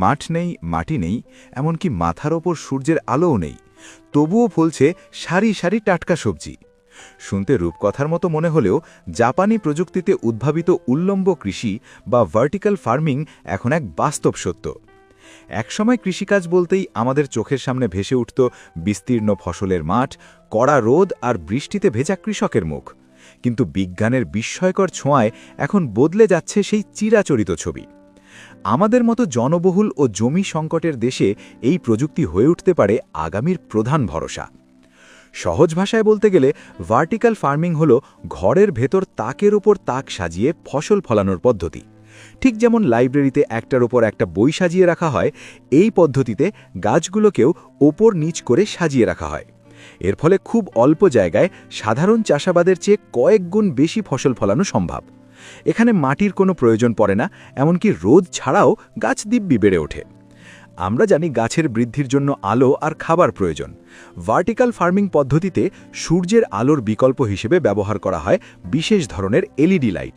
মাঠ নেই, মাটি নেই, এমনকি মাথার ওপর সূর্যের আলোও নেই, তবুও ফলছে সারি সারি টাটকা সবজি। শুনতে রূপকথার মতো মনে হলেও জাপানি প্রযুক্তিতে উদ্ভাবিত উল্লম্ব কৃষি বা ভার্টিক্যাল ফার্মিং এখন এক বাস্তব সত্য। একসময় কৃষিকাজ বলতেই আমাদের চোখের সামনে ভেসে উঠত বিস্তীর্ণ ফসলের মাঠ, কড়া রোদ আর বৃষ্টিতে ভেজা কৃষকের মুখ। কিন্তু বিজ্ঞানের বিস্ময়কর ছোঁয়ায় এখন বদলে যাচ্ছে সেই চিরাচরিত ছবি। আমাদের মতো জনবহুল ও জমি সংকটের দেশে এই প্রযুক্তি হয়ে উঠতে পারে আগামীর প্রধান ভরসা। সহজ ভাষায় বলতে গেলে ভার্টিক্যাল ফার্মিং হল ঘরের ভেতর তাকের ওপর তাক সাজিয়ে ফসল ফলানোর পদ্ধতি। ঠিক যেমন লাইব্রেরিতে একটার ওপর একটা বই সাজিয়ে রাখা হয়, এই পদ্ধতিতে গাছগুলোকেও ওপর নিচ করে সাজিয়ে রাখা হয়। এর ফলে খুব অল্প জায়গায় সাধারণ চাষাবাদের চেয়ে কয়েক গুণ বেশি ফসল ফলানো সম্ভব। এখানে মাটির কোনো প্রয়োজন পড়ে না, এমনকি রোদ ছাড়াও গাছ দিব্যি বেড়ে ওঠে। আমরা জানি গাছের বৃদ্ধির জন্য আলো আর খাবার প্রয়োজন। ভার্টিক্যাল ফার্মিং পদ্ধতিতে সূর্যের আলোর বিকল্প হিসেবে ব্যবহার করা হয় বিশেষ ধরনের এলইডি লাইট।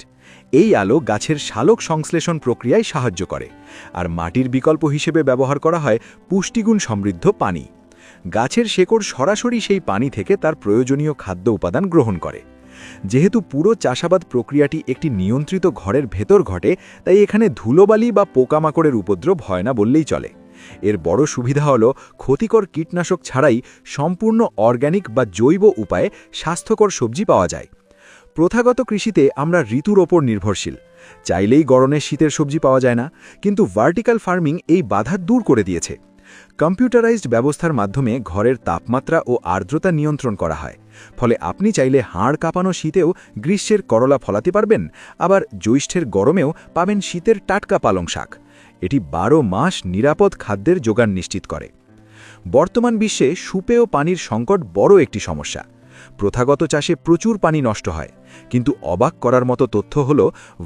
এই আলো গাছের শালক সংশ্লেষণ প্রক্রিয়ায় সাহায্য করে। আর মাটির বিকল্প হিসেবে ব্যবহার করা হয় পুষ্টিগুণ সমৃদ্ধ পানি। গাছের শেকড় সরাসরি সেই পানি থেকে তার প্রয়োজনীয় খাদ্য উপাদান গ্রহণ করে। যেহেতু পুরো চাষাবাদ প্রক্রিয়াটি একটি নিয়ন্ত্রিত ঘরের ভেতর ঘটে, তাই এখানে ধুলোবালি বা পোকামাকড়ের উপদ্রব হয় না বললেই চলে। এর বড় সুবিধা হল ক্ষতিকর কীটনাশক ছাড়াই সম্পূর্ণ অর্গ্যানিক বা জৈব উপায়ে স্বাস্থ্যকর সবজি পাওয়া যায়। প্রথাগত কৃষিতে আমরা ঋতুর ওপর নির্ভরশীল। চাইলেই গরমে শীতের সবজি পাওয়া যায় না, কিন্তু ভার্টিক্যাল ফার্মিং এই বাধা দূর করে দিয়েছে। কম্পিউটারাইজড ব্যবস্থার মাধ্যমে ঘরের তাপমাত্রা ও আর্দ্রতা নিয়ন্ত্রণ করা হয়। ফলে আপনি চাইলে হাড় কাঁপানো শীতেও গ্রীষ্মের করলা ফলাতে পারবেন, আবার জ্যৈষ্ঠের গরমেও পাবেন শীতের টাটকা পালং শাক। এটি 12 মাস নিরাপদ খাদ্যের যোগান নিশ্চিত করে। বর্তমান বিশ্বে সুপেয় পানির সংকট বড় একটি সমস্যা। প্রথাগত চাষে প্রচুর পানি নষ্ট হয়, কিন্তু অবাক করার মতো তথ্য হল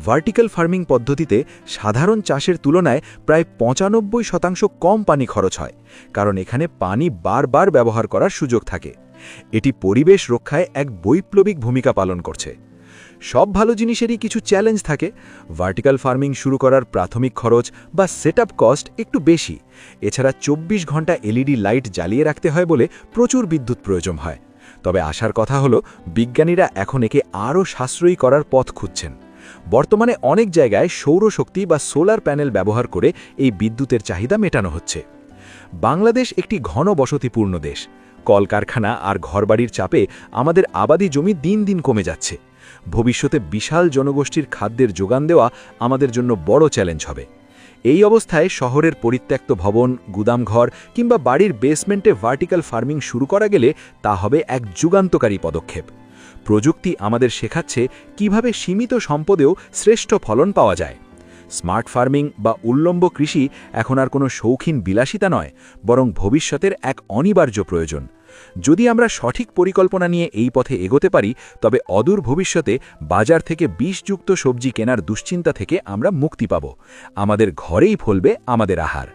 ভার্টিক্যাল ফার্মিং পদ্ধতিতে সাধারণ চাষের তুলনায় প্রায় 95% কম পানি খরচ হয়, কারণ এখানে পানি বারবার ব্যবহার করার সুযোগ থাকে। এটি পরিবেশ রক্ষায় এক বৈপ্লবিক ভূমিকা পালন করছে। সব ভালো জিনিসেরই কিছু চ্যালেঞ্জ থাকে। ভার্টিক্যাল ফার্মিং শুরু করার প্রাথমিক খরচ বা সেটআপ কস্ট একটু বেশি। এছাড়া 24 ঘন্টা এলইডি লাইট জ্বালিয়ে রাখতে হয় বলে প্রচুর বিদ্যুৎ প্রয়োজন হয়। তবে আশার কথা হলো বিজ্ঞানীরা এখন একে আরও সাশ্রয়ী করার পথ খুঁজছেন। বর্তমানে অনেক জায়গায় সৌরশক্তি বা সোলার প্যানেল ব্যবহার করে এই বিদ্যুতের চাহিদা মেটানো হচ্ছে। বাংলাদেশ একটি ঘন বসতিপূর্ণ দেশ। কলকারখানা আর ঘরবাড়ির চাপে আমাদের আবাদি জমি দিন দিন কমে যাচ্ছে। ভবিষ্যতে বিশাল জনগোষ্ঠীর খাদ্যের যোগান দেওয়া আমাদের জন্য বড় চ্যালেঞ্জ হবে। এই অবস্থায় শহরের পরিত্যক্ত ভবন, গুদামঘর কিংবা বাড়ির বেসমেন্টে ভার্টিক্যাল ফার্মিং শুরু করা গেলে তা হবে এক যুগান্তকারী পদক্ষেপ। প্রযুক্তি আমাদের শেখাচ্ছে কিভাবে সীমিত সম্পদেও শ্রেষ্ঠ ফলন পাওয়া যায়। স্মার্ট ফার্মিং বা উল্লম্ব কৃষি এখন আর কোনো শৌখিন বিলাসিতা নয়, বরং ভবিষ্যতের এক অনিবার্য প্রয়োজন। যদি আমরা সঠিক পরিকল্পনা নিয়ে এই পথে এগোতে পারি, তবে অদূর ভবিষ্যতে বাজার থেকে বিষযুক্ত সবজি কেনার দুশ্চিন্তা থেকে আমরা মুক্তি পাব। আমাদের ঘরেই ফলবে আমাদের আহার।